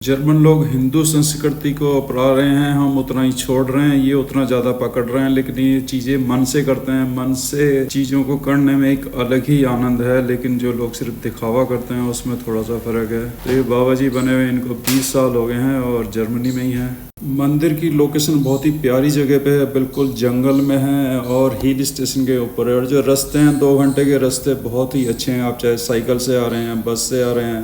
German लोग हिंदू संस्कृति को अपना रहे हैं, हम उतना ही छोड़ रहे हैं, ये उतना ज़्यादा पकड़ रहे हैं। लेकिन ये चीज़ें मन से करते हैं, मन से चीज़ों को करने में एक अलग ही आनंद है। लेकिन जो लोग सिर्फ दिखावा करते हैं उसमें थोड़ा सा फ़र्क है। तो ये बाबा जी बने हुए इनको 20 साल हो गए हैं और जर्मनी में ही हैं। मंदिर की लोकेशन बहुत ही प्यारी जगह पे है, बिल्कुल जंगल में है और हिल स्टेशन के ऊपर है। और जो रास्ते हैं 2 घंटे के रास्ते बहुत ही अच्छे हैं। आप चाहे साइकिल से आ रहे हैं, बस से आ रहे हैं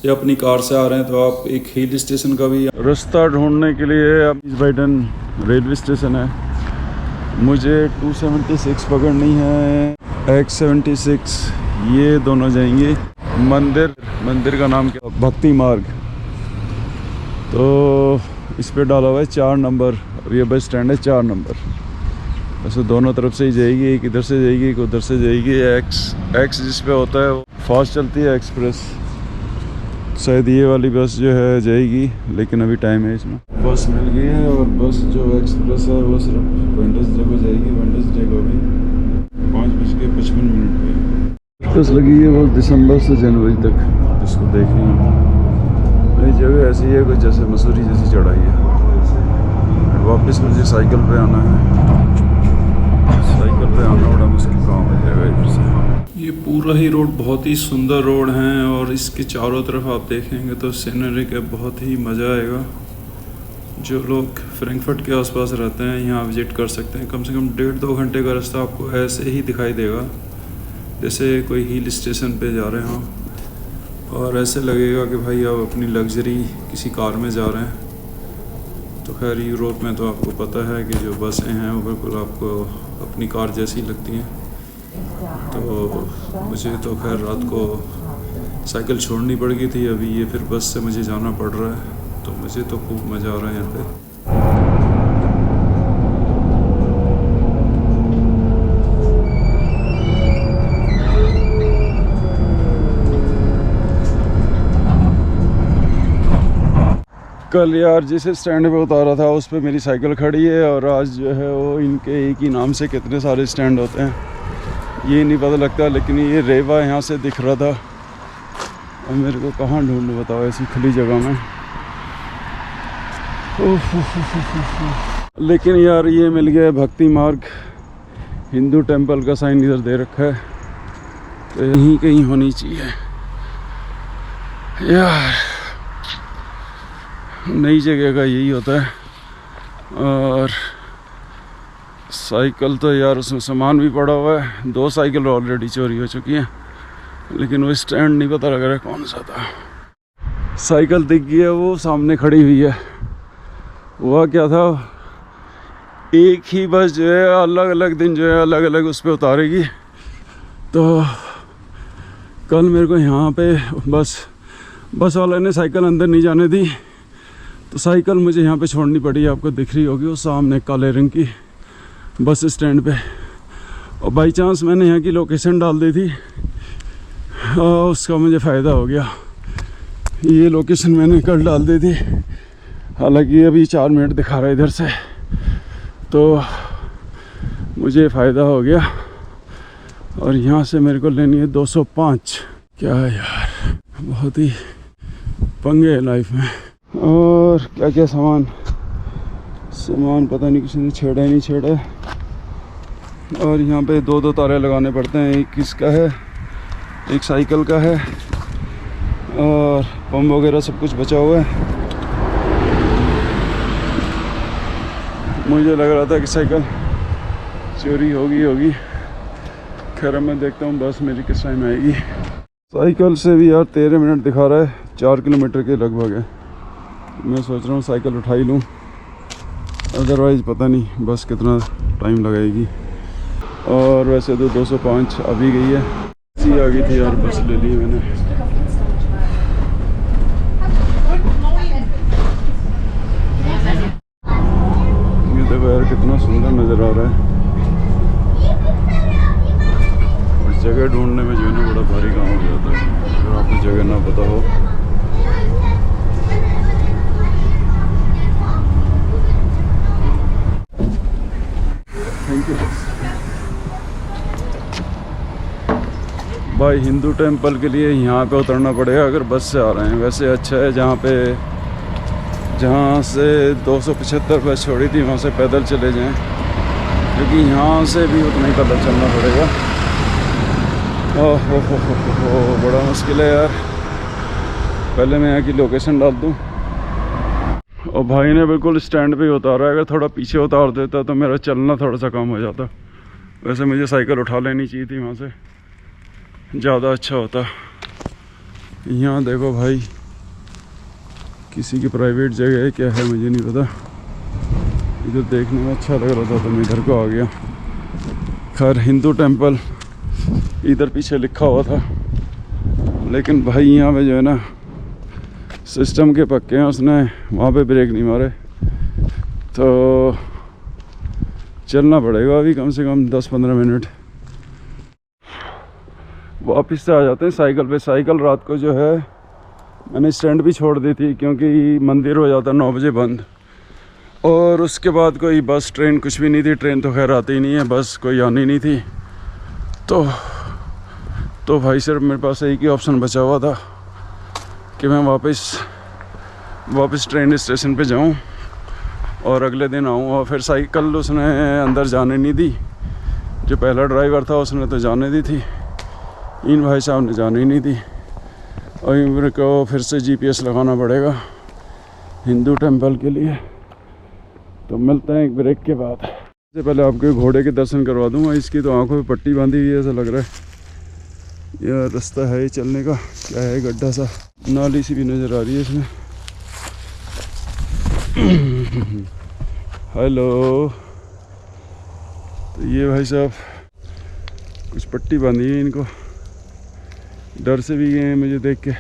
या अपनी कार से आ रहे हैं, तो आप एक हिल स्टेशन का भी रास्ता ढूंढने के लिए बाइडन रेलवे स्टेशन है। मुझे 276 पकड़नी है, X76, ये दोनों जाएंगे। मंदिर का नाम क्या, भक्ति मार्ग। तो इस पे डाला हुआ है 4 नंबर। और ये बस स्टैंड है 4 नंबर। वैसे दोनों तरफ से ही जाएगी, एक इधर से जाएगी एक उधर से जाएगी। एक्स जिस पे होता है वो फास्ट चलती है, एक्सप्रेस। शायद ये वाली बस जो है जाएगी, लेकिन अभी टाइम है इसमें। बस मिल गई है और बस जो एक्सप्रेस है वो सिर्फ वेडनेसडे को जाएगी। वेडनेसडे को भी 5:55 पे बस लगी है। वो दिसंबर से जनवरी तक इसको देखनी है। ये जगह ऐसी है कुछ जैसे मसूरी जैसी चढ़ाई है। वापस मुझे साइकिल पे आना है। साइकिल पे आना बड़ा मुश्किल काम हो जाएगा इधर से। ये पूरा ही रोड बहुत ही सुंदर रोड है और इसके चारों तरफ आप देखेंगे तो सीनरी का बहुत ही मज़ा आएगा। जो लोग फ्रैंकफर्ट के आसपास रहते हैं यहाँ विजिट कर सकते हैं। कम से कम 1.5-2 घंटे का रास्ता आपको ऐसे ही दिखाई देगा जैसे कोई हिल स्टेशन पे जा रहे हों। और ऐसे लगेगा कि भाई आप अपनी लग्जरी किसी कार में जा रहे हैं। तो खैर यूरोप में तो आपको पता है कि जो बसें हैं वो बिल्कुल आपको अपनी कार जैसी लगती हैं। तो मुझे तो खैर रात को साइकिल छोड़नी पड़ गई थी, अभी ये फिर बस से मुझे जाना पड़ रहा है। तो मुझे तो खूब मज़ा आ रहा है यहाँ पे। कल यार जिस स्टैंड पे उतारा था उस पे मेरी साइकिल खड़ी है और आज जो है वो इनके एक ही नाम से कितने सारे स्टैंड होते हैं ये नहीं पता लगता। लेकिन ये रेवा यहाँ से दिख रहा था और मेरे को कहाँ ढूंढूं बताओ ऐसी खुली जगह में। लेकिन यार ये मिल गया भक्ति मार्ग। हिंदू टेंपल का साइन इधर दे रखा है, तो यहीं कहीं होनी चाहिए यार। नई जगह का यही होता है। और साइकिल तो यार उसमें सामान भी पड़ा हुआ है। 2 साइकिल ऑलरेडी चोरी हो चुकी हैं, लेकिन वो स्टैंड नहीं पता लग रहा है कौन सा था। साइकिल दिख गई है, वो सामने खड़ी हुई है। हुआ क्या था, एक ही बस जो है अलग अलग दिन जो है अलग अलग उस पर उतारेगी। तो कल मेरे को यहाँ पे बस वाले ने साइकिल अंदर नहीं जाने दी, तो साइकिल मुझे यहाँ पे छोड़नी पड़ी। आपको दिख रही होगी वो सामने काले रंग की बस स्टैंड पे। और बाई चांस मैंने यहाँ की लोकेशन डाल दी थी और उसका मुझे फ़ायदा हो गया। ये लोकेशन मैंने कल डाल दी थी, हालांकि अभी 4 मिनट दिखा रहा है इधर से, तो मुझे फ़ायदा हो गया। और यहाँ से मेरे को लेनी है 205। क्या है यार, बहुत ही पंगे है लाइफ में। और क्या क्या सामान पता नहीं किसी ने छेड़ा ही नहीं छेड़ा। और यहाँ पे 2-2 तारे लगाने पड़ते हैं, एक किसका है एक साइकिल का है। और पंप वगैरह सब कुछ बचा हुआ है। मुझे लग रहा था कि साइकिल चोरी होगी। खैर मैं देखता हूँ बस मेरी किस टाइम आएगी। साइकिल से भी यार 13 मिनट दिखा रहा है, 4 किलोमीटर के लगभग है। मैं सोच रहा हूँ साइकिल उठा ही लूँ, अदरवाइज़ पता नहीं बस कितना टाइम लगाएगी। और वैसे तो 205 अभी गई है, इसी आ गई थी यार, बस ले ली मैंने। ये देखो यार कितना सुंदर नज़र आ रहा है। और जगह ढूंढने में जो है ना बड़ा भारी काम हो जाता है अगर आपको जगह ना पता हो। थैंक यू भाई। हिंदू टेंपल के लिए यहाँ पे उतरना पड़ेगा अगर बस से आ रहे हैं। वैसे अच्छा है जहाँ पे जहाँ से 275 बस छोड़ी थी वहाँ से पैदल चले जाएं, क्योंकि यहाँ से भी उतना ही पैदल चलना पड़ेगा। ओह हो, बड़ा मुश्किल है यार। पहले मैं यहाँ की लोकेशन डाल दूँ। और भाई ने बिल्कुल स्टैंड पे ही उतारा है। अगर थोड़ा पीछे उतार देता तो मेरा चलना थोड़ा सा कम हो जाता। वैसे मुझे साइकिल उठा लेनी चाहिए थी वहाँ से, ज़्यादा अच्छा होता। यहाँ देखो भाई, किसी की प्राइवेट जगह है क्या है मुझे नहीं पता। इधर देखने में अच्छा लग रहा था तो मैं इधर को आ गया। खैर हिंदू टेंपल इधर पीछे लिखा हुआ था, लेकिन भाई यहाँ पे जो है ना सिस्टम के पक्के हैं, उसने वहाँ पे ब्रेक नहीं मारे, तो चलना पड़ेगा अभी कम से कम 10-15 मिनट। वापस से आ जाते हैं साइकिल पे। साइकिल रात को जो है मैंने स्टैंड भी छोड़ दी थी, क्योंकि मंदिर हो जाता 9 बजे बंद, और उसके बाद कोई बस ट्रेन कुछ भी नहीं थी। ट्रेन तो खैर आती ही नहीं है, बस कोई आनी नहीं थी। तो भाई सिर्फ मेरे पास एक ही ऑप्शन बचा हुआ था कि मैं वापस ट्रेन स्टेशन पे जाऊं और अगले दिन आऊं। और फिर साइकिल उसने अंदर जाने नहीं दी। जो पहला ड्राइवर था उसने तो जाने दी थी, इन भाई साहब ने जाने ही नहीं दी। और मेरे को फिर से GPS लगाना पड़ेगा हिंदू टेंपल के लिए। तो मिलते हैं एक ब्रेक के बाद। सबसे पहले आपके घोड़े के दर्शन करवा दूंगा। इसकी तो आंखों पे पट्टी बांधी हुई है, ऐसा लग रहा है। यह रास्ता है चलने का, क्या है, गड्ढा सा, नाली सी भी नज़र आ रही है इसमें। हेलो। तो ये भाई साहब कुछ पट्टी बांधी है इनको, डर से भी गए हैं मुझे देख के।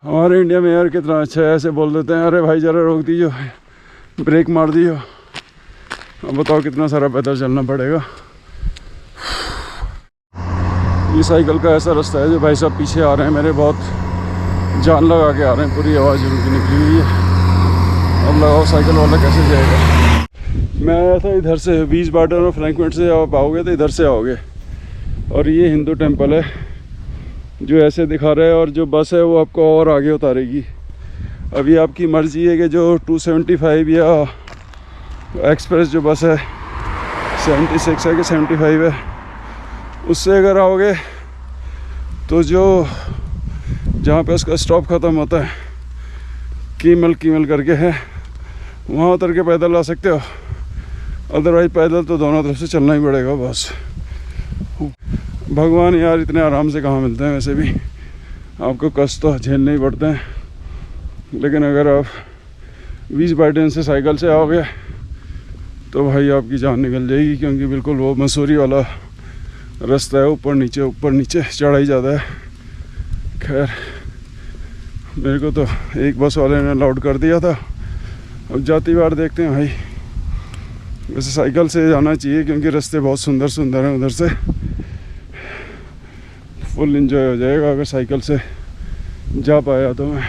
हमारे इंडिया में यार कितना अच्छा है, ऐसे बोल देते हैं अरे भाई ज़रा रोक दीजिए, ब्रेक मार दियो। अब बताओ कितना सारा पैदल चलना पड़ेगा। ये साइकिल का ऐसा रास्ता है, जो भाई साहब पीछे आ रहे हैं मेरे, बहुत जान लगा के आ रहे हैं, पूरी आवाज़ उनकी निकली हुई है। अब लगाओ साइकिल वाला कैसे जाएगा। मैं आया था इधर से, विस्बाडन और फ्रैंकफर्ट से आप आओगे तो इधर से आओगे। और ये हिंदू टेंपल है जो ऐसे दिखा रहा है, और जो बस है वो आपको और आगे उतारेगी। अभी आपकी मर्ज़ी है कि जो 275 या एक्सप्रेस जो बस है 76 है कि 75 है, उससे अगर आओगे तो जो जहाँ पे उसका स्टॉप ख़त्म होता है कीमल करके है, वहाँ उतर के पैदल आ सकते हो। अदरवाइज पैदल तो दोनों तरफ से चलना ही पड़ेगा बस। भगवान यार इतने आराम से कहाँ मिलते हैं, वैसे भी आपको कष्ट तो झेलने ही पड़ते हैं। लेकिन अगर आप विस्बाडन से साइकिल से आओगे तो भाई आपकी जान निकल जाएगी, क्योंकि बिल्कुल वो मसूरी वाला रास्ता है, ऊपर नीचे चढ़ाई ज़्यादा है। खैर मेरे को तो एक बस वाले ने अलाउड कर दिया था, अब जाती बार देखते हैं भाई। वैसे साइकिल से जाना चाहिए क्योंकि रास्ते बहुत सुंदर हैं, उधर से फुल एंजॉय हो जाएगा अगर साइकिल से जा पाया तो मैं।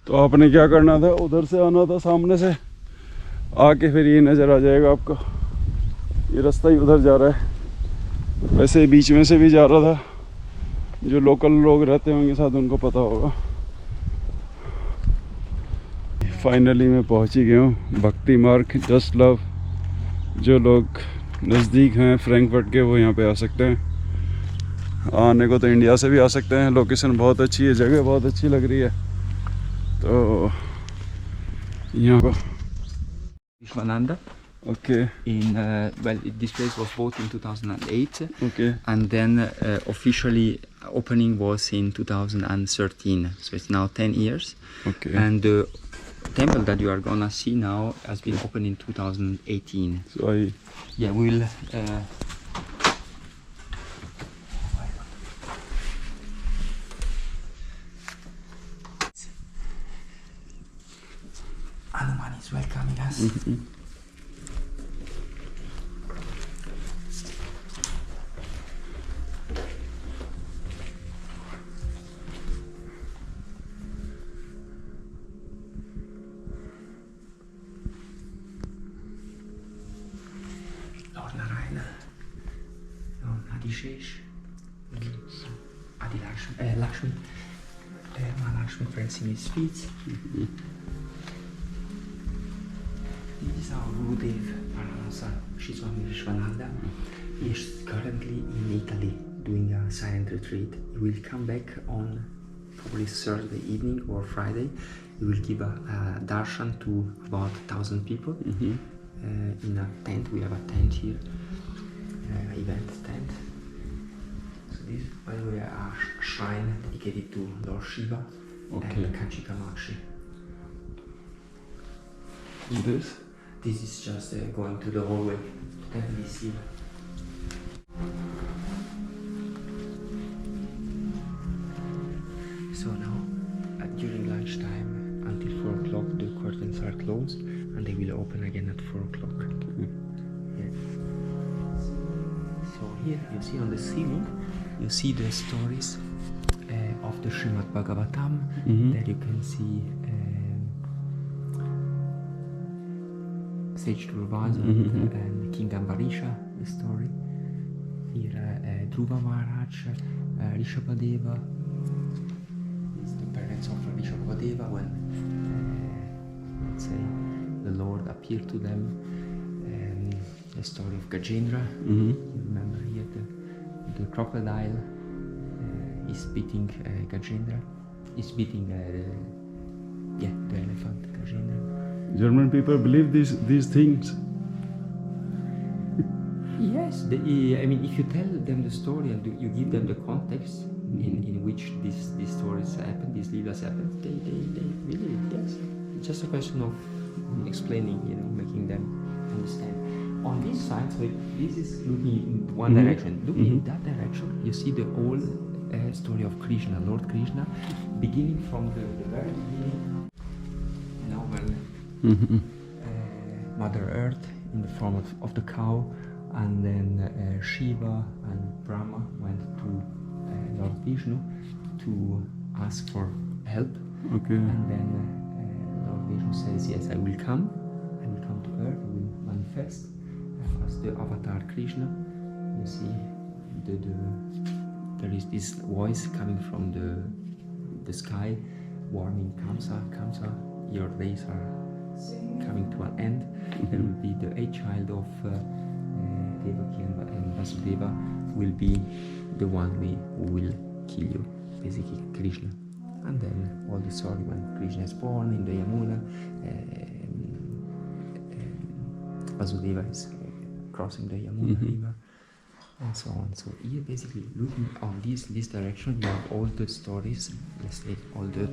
तो आपने क्या करना था, उधर से आना था, सामने से आके फिर ये नज़र आ जाएगा आपको। ये रास्ता ही उधर जा रहा है। वैसे बीच में से भी जा रहा था, जो लोकल लोग रहते होंगे साथ उनको पता होगा। फाइनली मैं पहुंच ही गया हूँ भक्ति मार्ग जस्ट लव। जो लोग नज़दीक हैं फ्रैंकफर्ट के वो यहाँ पे आ सकते हैं। आने को तो इंडिया से भी आ सकते हैं। लोकेशन बहुत अच्छी है, जगह बहुत अच्छी लग रही है। तो यहाँ को Vishwananda. Okay. This place was bought in 2008. Okay. And then officially opening was in 2013. So it's now 10 years. Okay. And the temple that you are gonna see now has been opened in 2018. So yeah, we'll. Hanuman is welcoming us. Mm-hmm. Lord Narayana, Lord Adishesh, Adi Lakshmi, Mahalakshmi prancing his feet. is our Gurudev Paramahansa Sri Swami Vishwananda. He is currently in Italy doing a silent retreat. He will come back on probably Thursday evening or Friday. He will give a darshan to about 1,000 people in a tent. We have a tent here, event tent. So this is, by the way, a shrine dedicated to Lord Shiva and Kanchi Kamakshi. This? This is just going to the hallway. Temple is here. So now, during lunchtime until 4 o'clock, the curtains are closed and they will open again at 4 o'clock. Yeah. So here you see on the ceiling, you see the stories of the Srimad Bhagavatam. There you can see Sage Durvasa and King Ambarisha, the story. Here Dhruva Maharaj, Rishabhadeva. It's the parents of Rishabhadeva when, let's say, the Lord appeared to them. The story of Gajendra. You remember here the crocodile is beating Gajendra. Is beating the elephant Gajendra. German people believe these things. Yes, I mean, if you tell them the story and you give them the context in which these stories happen, these leelas happen, they believe it. Yes, it's just a question of explaining, making them understand. On this side, so this is looking in one direction. Looking in that direction, you see the whole story of Krishna, Lord Krishna, beginning from the very beginning. When Mother Earth in the form of the cow, and then Shiva and Brahma went to Lord Vishnu to ask for help. And then Lord Vishnu says, yes, I will come to earth, I will manifest as the avatar Krishna. You see, there is this voice coming from the sky, warning Kamsa, your days are coming to an end. There will be the 8th child of Devaki and Vasudeva will be the one who will kill you, basically Krishna. And then all the story when Krishna is born in the Yamuna, Vasudeva is crossing the Yamuna river, and so on. So here basically looking on this direction, you have all the stories, let's say all the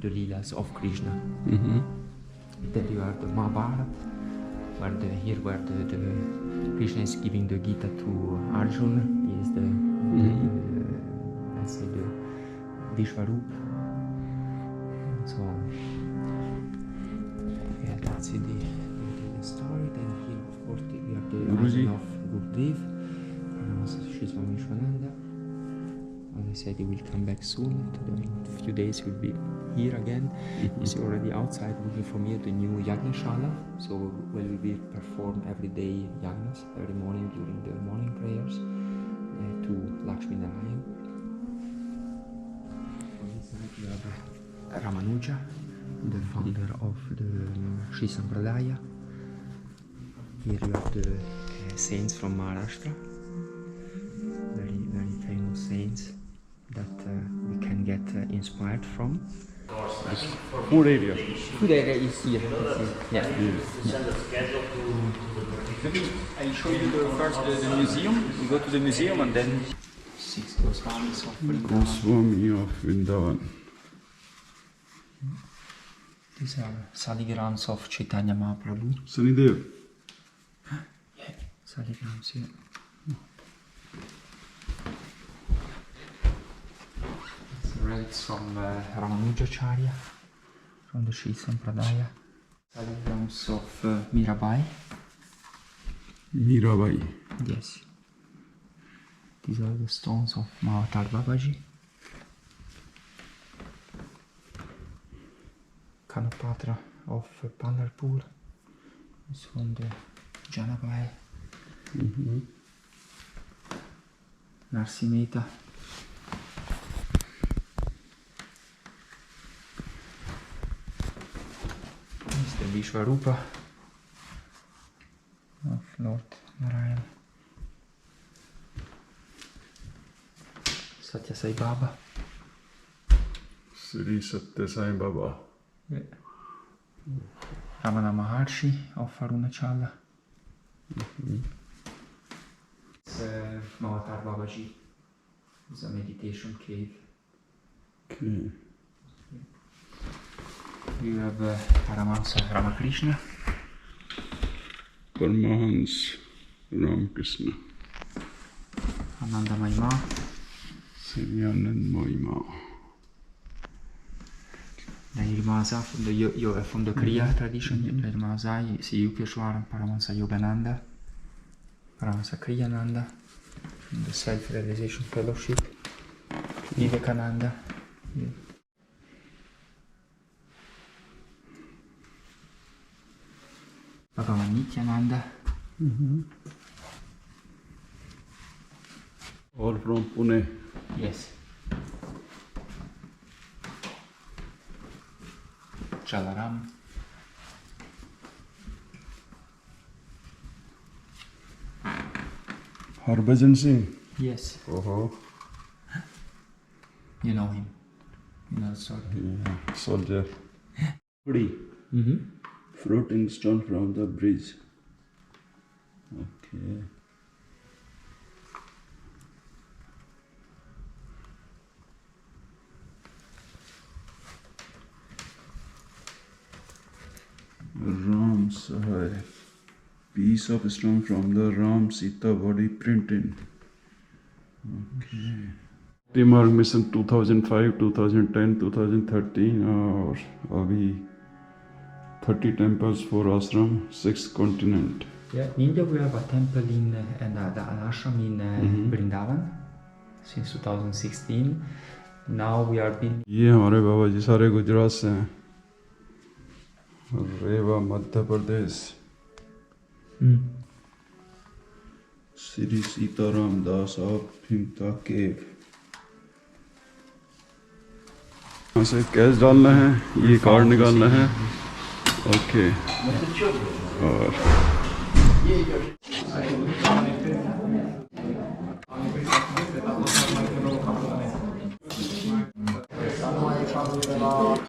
leelas of Krishna. Then you have the Mahabharata, where the Krishna is giving the Gita to Arjuna. He is the let's say the Vishwarup, and so on. Yeah, that's the story. Then here, of course, we have the rising of Gurudev, Sri Swami Vishwananda. As I said, he will come back soon. In a few days, he will be here again. He's already outside looking for me at the new Yajna-shala. So where will be performed every day yajnas, every morning during the morning prayers to Lakshmi Narayan. On this side you have Ramanuja, the founder of the Sri Sampradaya. Here you have the saints from Maharashtra, very, very famous saints that we can get inspired from. Food area. Food area is here. Yeah. I'll show you first the museum. We go to the museum and then 6 Goswamis of Vrindavan. Goswami of Vrindavan. These are saligrams of Chaitanya Mahaprabhu. Sanidev. Yeah, saligrams here. Relics from Ramanujacharya, from the Sri Sampradaya. Saligrams of Mirabai. Mirabai. Yes. These are the stones of Mahavatar Babaji. Kanapatra of Pandharpur. This one the Janabai. Narsimeta. the Vishvarupa of Lord Narayana. Satya Sai Baba. Sri Satya Sai Baba. Ramana Maharshi of Arunachala. It's Mavatar Babaji. It's a meditation cave. Okay. You have Paramahansa Ramakrishna. Paramahansa Ramakrishna. Ananda Maima. Sri Anand Maima. Nirmasa from the Kriya tradition. Nirmasa is Yukeshwaram Paramahansa Yogananda. Paramahansa Kriyananda from the Self-Realization Fellowship. Vivekananda. Yeah. Bhagavan Nityananda. All from Pune. Yes. Jalaram. Harbhajan Singh. Yes. Oh. You know him. You know the story. Yeah. Soldier. Pretty. Mm-hmm. Floating stone from the bridge. Okay. Ram Sahai. Piece of stone from the Ram Sita body printing. Okay. Remark mission 2005, 2010, 2013 और अभी 30 temples, 4 ashram, 6 continent. Yeah, in India we have a temple in and the ashram in Vrindavan since 2016. Now we are building. ये हमारे बाबा जी सारे गुजरात से हैं. रेवा मध्य प्रदेश. श्री सीताराम दास of भीमता केव. यहाँ से cash डालना है, ये कार्ड निकालना है. ओके. और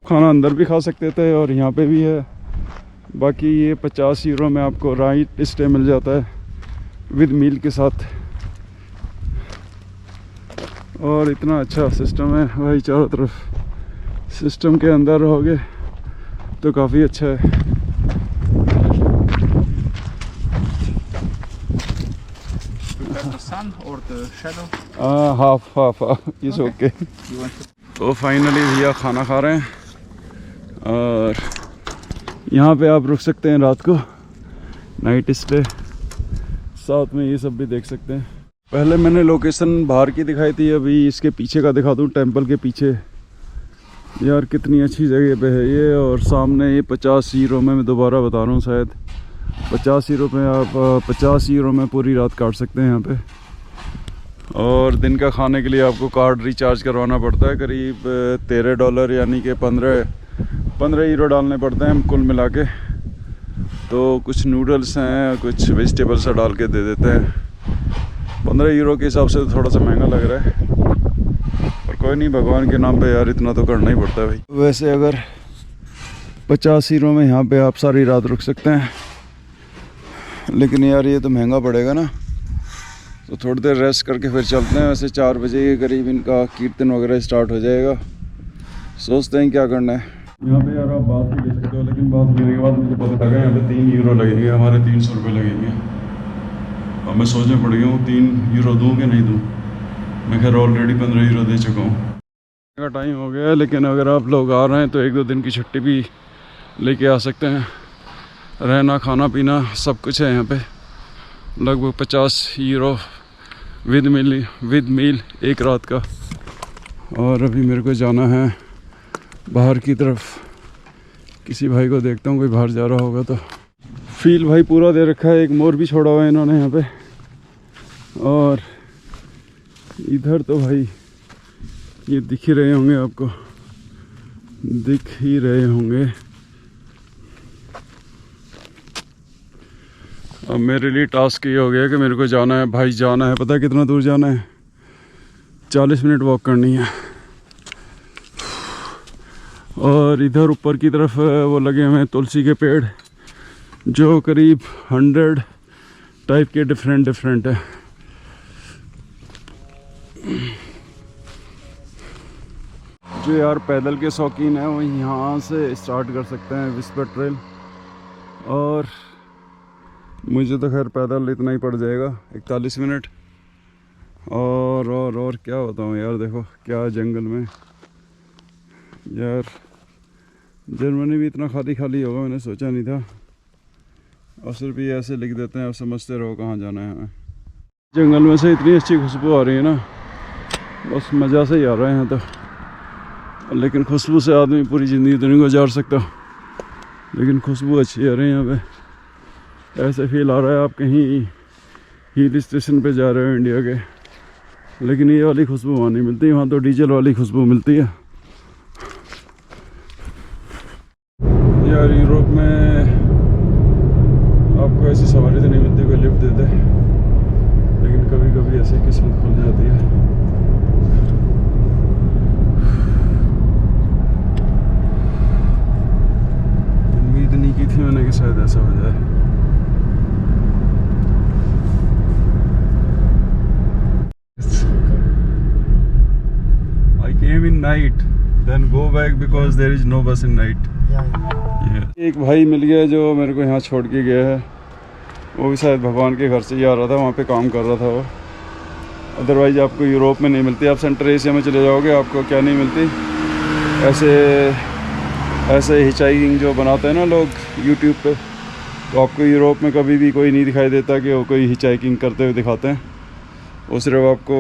खाना अंदर भी खा सकते थे और यहाँ पे भी है. बाकी ये 50 यूरो में आपको राइट स्टे मिल जाता है विद मील के साथ. और इतना अच्छा सिस्टम है भाई, चारों तरफ सिस्टम के अंदर रहोगे तो काफ़ी अच्छा है. The sun or the shadow? Half is okay. तो फाइनली भैया खाना खा रहे हैं और यहाँ पे आप रुक सकते हैं रात को, नाइट स्टे. साथ में ये सब भी देख सकते हैं. पहले मैंने लोकेशन बाहर की दिखाई थी, अभी इसके पीछे का दिखा दूँ. टेंपल के पीछे यार कितनी अच्छी जगह पे है ये. और सामने ये 50 यूरो में, मैं दोबारा बता रहा हूँ, शायद 50 यूरो में आप 50 यूरो में पूरी रात काट सकते हैं यहाँ पे. और दिन का खाने के लिए आपको कार्ड रिचार्ज करवाना पड़ता है, करीब $13 यानी कि 15 यूरो डालने पड़ते हैं कुल मिला के. तो कुछ नूडल्स हैं, कुछ वेजिटेबल्स डाल के दे देते हैं. 15 यूरो के हिसाब से तो थोड़ा सा महंगा लग रहा है, पर कोई नहीं, भगवान के नाम पे यार इतना तो करना ही पड़ता है भाई. वैसे अगर 50 यूरो में यहाँ पे आप सारी रात रुक सकते हैं, लेकिन यार ये तो महंगा पड़ेगा ना. तो थोड़ी देर रेस्ट करके फिर चलते हैं. वैसे 4 बजे के करीब इनका कीर्तन वगैरह स्टार्ट हो जाएगा. सोचते हैं क्या करना है. यहाँ पे यार आप बात भी ले सकते हो, लेकिन बात लेने के बाद मुझे पता लगा यहाँ पे 3 यूरो लगेंगे, हमारे 300 रुपये लगेंगे. अब मैं सोचने पड़ गया हूँ 3 यूरो दूँ कि नहीं दूँ. मैं खैर ऑलरेडी 15 यूरो दे चुका हूँ. का टाइम हो गया है, लेकिन अगर आप लोग आ रहे हैं तो 1-2 दिन की छुट्टी भी लेके आ सकते हैं. रहना खाना पीना सब कुछ है यहाँ पे. लगभग 50 यूरो विद मील एक रात का. और अभी मेरे को जाना है बाहर की तरफ. किसी भाई को देखता हूँ, कोई बाहर जा रहा होगा तो. फील भाई पूरा दे रखा है. एक मोर भी छोड़ा हुआ है इन्होंने यहाँ पे. और इधर तो भाई ये दिख ही रहे होंगे आपको, दिख ही रहे होंगे. अब मेरे लिए टास्क ये हो गया कि मेरे को जाना है भाई, जाना है, पता है कितना दूर जाना है? 40 मिनट वॉक करनी है। और इधर ऊपर की तरफ वो लगे हुए हैं तुलसी के पेड़, जो करीब 100 टाइप के डिफरेंट है। जो यार पैदल के शौकीन है वो यहाँ से स्टार्ट कर सकते हैं विस्पर ट्रेल, और मुझे तो खैर पैदल इतना ही पड़ जाएगा 41 मिनट। और क्या बताऊँ यार, देखो क्या जंगल में यार। जर्मनी भी इतना खाली होगा मैंने सोचा नहीं था। और सिर्फ ये ऐसे लिख देते हैं, अब समझते रहो कहाँ जाना है हमें। जंगल में से इतनी अच्छी खुशबू आ रही है ना, बस मज़ा से ही आ रहा है यहाँ तो। लेकिन खुशबू से आदमी पूरी ज़िंदगी तो नहीं गुजार सकता, लेकिन खुशबू अच्छी आ रही है यहाँ पे। ऐसे फील आ रहा है आप कहीं हिल स्टेशन पे जा रहे हो इंडिया के, लेकिन ये वाली खुशबू वहाँ नहीं मिलती, वहाँ तो डीजल वाली खुशबू मिलती है। यार यूरोप में आपको ऐसी सवारी तो नहीं मिलती, कोई लिफ्ट देते, लेकिन कभी कभी ऐसी किस्मत खुल जाती है। उम्मीद नहीं की थी मैंने कि शायद ऐसा हो जाए। I came in night, then go back because there is no bus in night. एक भाई मिल गया जो मेरे को यहाँ छोड़ के गया है, वो भी शायद भगवान के घर से ही आ रहा था, वहाँ पे काम कर रहा था वो। अदरवाइज़ आपको यूरोप में नहीं मिलती। आप सेंट्रल एशिया में चले जाओगे आपको क्या नहीं मिलती, ऐसे हिचाइकिंग जो बनाते हैं ना लोग यूट्यूब पे, तो आपको यूरोप में कभी भी कोई नहीं दिखाई देता कि वो कोई हिचाइकिंग करते हुए दिखाते हैं। वो सिर्फ आपको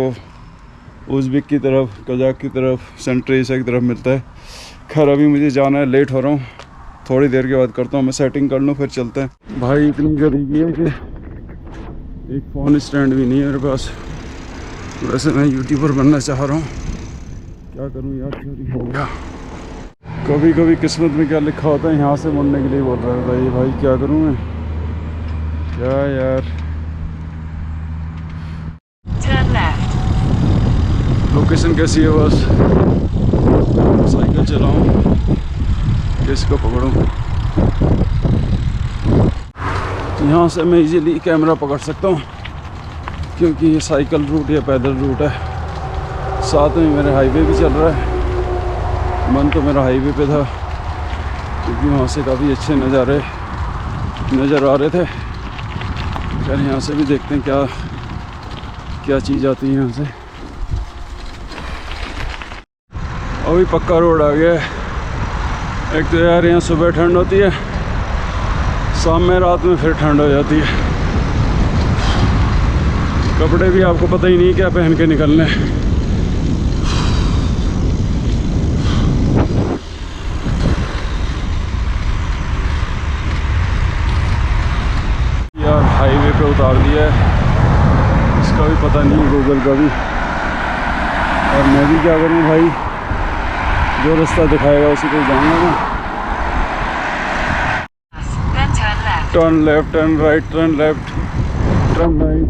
उज़्बेक की तरफ, कजाक की तरफ, सेंट्रल एशिया की तरफ मिलता है। खैर अभी मुझे जाना है, लेट हो रहा हूँ, थोड़ी देर के बाद करता हूँ, मैं सेटिंग कर लूँ फिर चलते हैं। भाई इतनी गरीबी है कि एक फ़ोन स्टैंड भी नहीं है मेरे पास। वैसे मैं यूट्यूबर बनना चाह रहा हूँ, क्या करूँ यार, चोरी हो गया। कभी कभी किस्मत में क्या लिखा होता है, यहाँ से मुड़ने के लिए बोल रहा था ये भाई, क्या करूँ मैं, क्या यार। लोकेशन कैसी है, बस साइकिल चलाऊँ किसको पकड़ूँ। यहाँ से मैं इजीली कैमरा पकड़ सकता हूँ क्योंकि ये साइकिल रूट या पैदल रूट है। साथ में मेरे हाईवे भी चल रहा है। मन तो मेरा हाईवे पे था क्योंकि वहाँ से काफ़ी अच्छे नज़ारे नज़र आ रहे थे। खैर यहाँ से भी देखते हैं क्या चीज़ आती है यहाँ से। अभी पक्का रोड आ गया है। एक तो यार यहाँ सुबह ठंड होती है, शाम में रात में फिर ठंड हो जाती है। कपड़े भी आपको पता ही नहीं क्या पहन के निकलने। यार हाईवे पे उतार दिया है, इसका भी पता नहीं गूगल का भी। और मैं भी क्या करूँ भाई, जो रास्ता दिखाएगा उसी पे जाऊँगा ना। Turn left, turn right, turn left, turn right.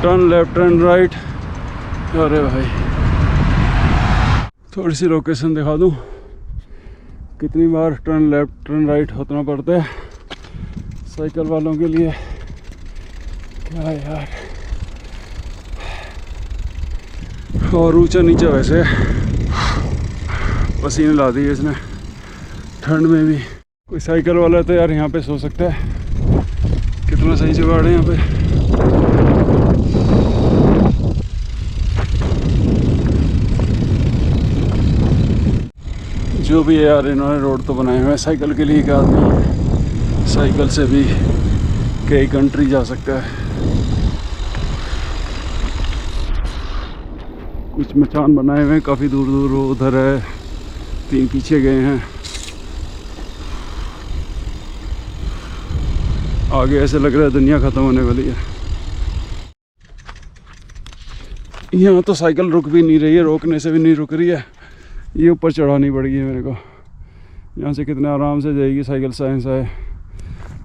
Turn left, turn right. अरे भाई थोड़ी सी लोकेशन दिखा दूँ, कितनी बार टर्न लेफ्ट टर्न राइट होना पड़ता है साइकिल वालों के लिए। क्या यार, और ऊंचा नीचा वैसे पसीने ला दिए इसने ठंड में भी। कोई साइकिल वाला तो यार यहाँ पे सो सकता है, कितना सही जुगाड़ है यहाँ पे। जो भी है यार, इन्होंने रोड तो बनाए हुए हैं साइकिल के लिए कि आदमी साइकिल से भी कई कंट्री जा सकता है। कुछ मचान बनाए हुए हैं काफ़ी दूर दूर, उधर है, 3 पीछे गए हैं। आगे ऐसे लग रहा है दुनिया ख़त्म होने वाली है। यहाँ तो साइकिल रुक भी नहीं रही है, रोकने से भी नहीं रुक रही है। ये ऊपर चढ़ानी पड़ गई है मेरे को। यहाँ से कितने आराम से जाएगी साइकिल। साइंस है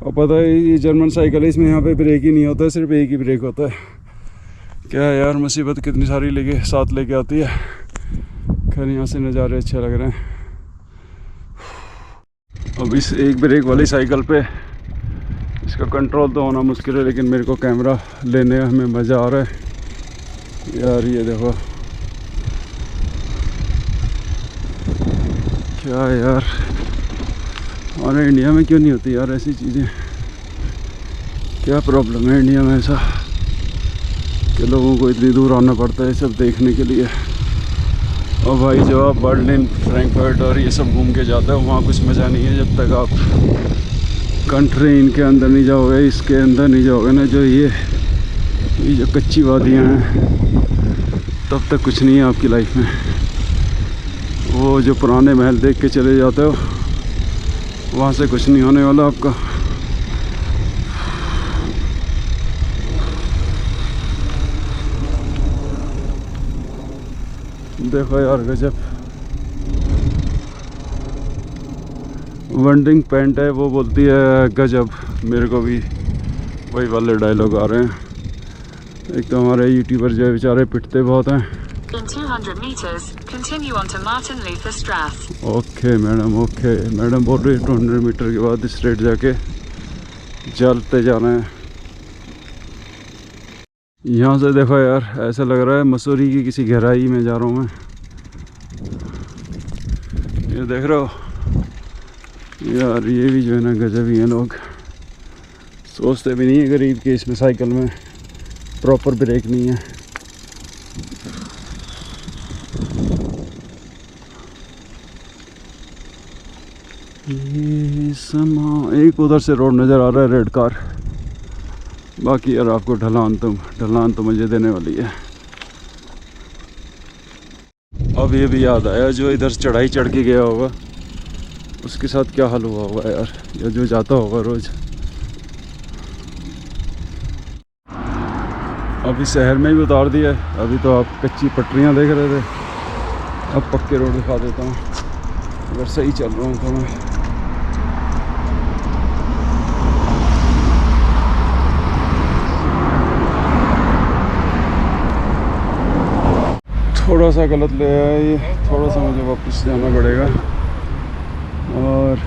और पता है ये जर्मन साइकिल है, इसमें यहाँ पे ब्रेक ही नहीं होता है, सिर्फ एक ही ब्रेक होता है। क्या है यार, मुसीबत कितनी सारी साथ लेके आती है। खैर यहाँ से नज़ारे अच्छे लग रहे हैं। अब इस एक ब्रेक वाली साइकिल पे इसका कंट्रोल तो होना मुश्किल है, लेकिन मेरे को कैमरा लेने में मज़ा आ रहा है यार। ये देखो क्या यार, हमारे इंडिया में क्यों नहीं होती यार ऐसी चीज़ें। क्या प्रॉब्लम है इंडिया में ऐसा कि लोगों को इतनी दूर आना पड़ता है सब देखने के लिए। और भाई जो आप बर्लिन, फ्रैंकफर्ट और ये सब घूम के जाते हो वहाँ कुछ मज़ा नहीं है जब तक आप कंट्री इनके अंदर नहीं जाओगे, इसके अंदर नहीं जाओगे ना, जो ये जो कच्ची वादियाँ हैं, तब तक कुछ नहीं है आपकी लाइफ में। वो जो पुराने महल देख के चले जाते हो वहाँ से कुछ नहीं होने वाला आपका। देखो यार गजब। वंडिंग पैंट है, वो बोलती है गजब। मेरे को भी वही वाले डायलॉग आ रहे हैं। एक तो हमारे यूट्यूबर जो है बेचारे पिटते बहुत हैं। In 200 meters, continue on to Martin Luther Strasse. Okay madam, okay madam बोल रही है 200 मीटर के बाद स्ट्रेट जाके चलते जाना है। यहाँ से देखो यार, ऐसा लग रहा है मसूरी की किसी गहराई में जा रहा हूँ मैं। ये देख रहे हो यार, ये भी जो है ना गजब ही है। लोग सोचते भी नहीं है गरीब के इसमें साइकिल में प्रॉपर ब्रेक नहीं है। ये समा एक उधर से रोड नज़र आ रहा है, रेड कार। बाकी यार आपको ढलान तो मुझे देने वाली है। अब ये भी याद आया, जो इधर चढ़ाई चढ़ के गया होगा उसके साथ क्या हाल हुआ होगा यार, या जो जाता होगा रोज। अभी शहर में भी उतार दिया है। अभी तो आप कच्ची पटरियां देख रहे थे, अब पक्के रोड दिखा देता हूँ अगर सही चल रहा हूँ तो मैं। थोड़ा सा गलत ले आया ये, थोड़ा सा मुझे वापस जाना पड़ेगा। और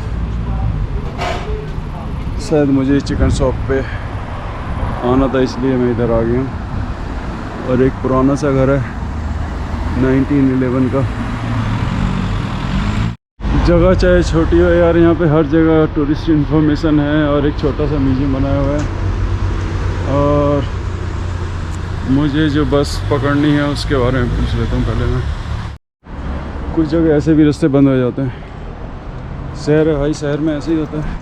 शायद मुझे चिकन शॉप पे आना था, इसलिए मैं इधर आ गया हूँ। और एक पुराना सा घर है 1911 का। जगह चाहे छोटी हो यार, यहाँ पे हर जगह टूरिस्ट इन्फॉर्मेशन है और एक छोटा सा म्यूजियम बनाया हुआ है। और मुझे जो बस पकड़नी है उसके बारे में पूछ लेता हूँ पहले मैं। कुछ जगह ऐसे भी रास्ते बंद हो जाते हैं। शहर है भाई, शहर में ऐसे ही होता है।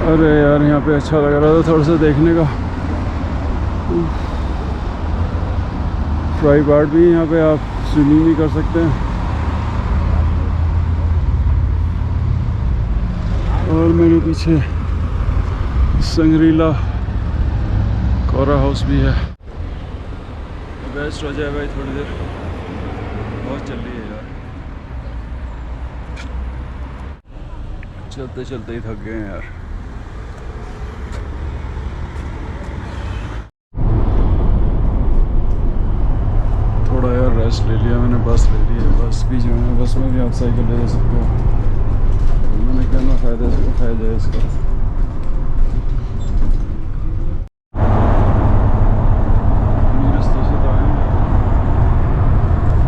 अरे यार यहाँ पे अच्छा लग रहा था थोड़ा सा देखने का। फ्राई बार्ड भी यहाँ पे, आप स्विमिंग भी कर सकते हैं। और मेरे पीछे संग्रीला कोरा हाउस भी है। बेस्ट हो जाए भाई थोड़ी देर, बहुत चल रही है यार। चलते चलते ही थक गए हैं यार। थोड़ा यार रेस्ट ले लिया मैंने, बस ले ली है। बस भी जो है, बस में भी आप साइकिल ले जा सकते हो। मैंने कहना फ़ायदा है इसका।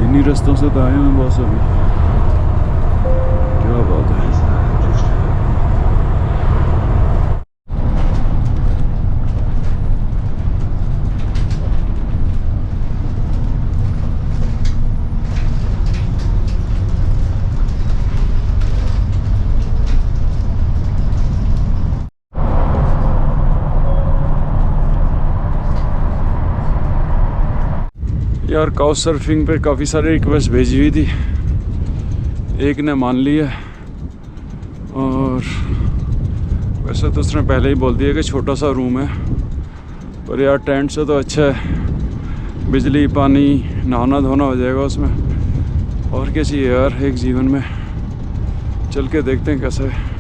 इन्हीं रस्तों से तो आए हैं बस अभी। क्या बात है। यार काउच सर्फिंग पे काफ़ी सारी रिक्वेस्ट भेजी हुई थी, एक ने मान लिया और वैसे तो उसने पहले ही बोल दिया कि छोटा सा रूम है, पर यार टेंट से तो अच्छा है, बिजली पानी नहाना धोना हो जाएगा उसमें, और क्या चाहिए यार एक जीवन में। चल के देखते हैं कैसा है।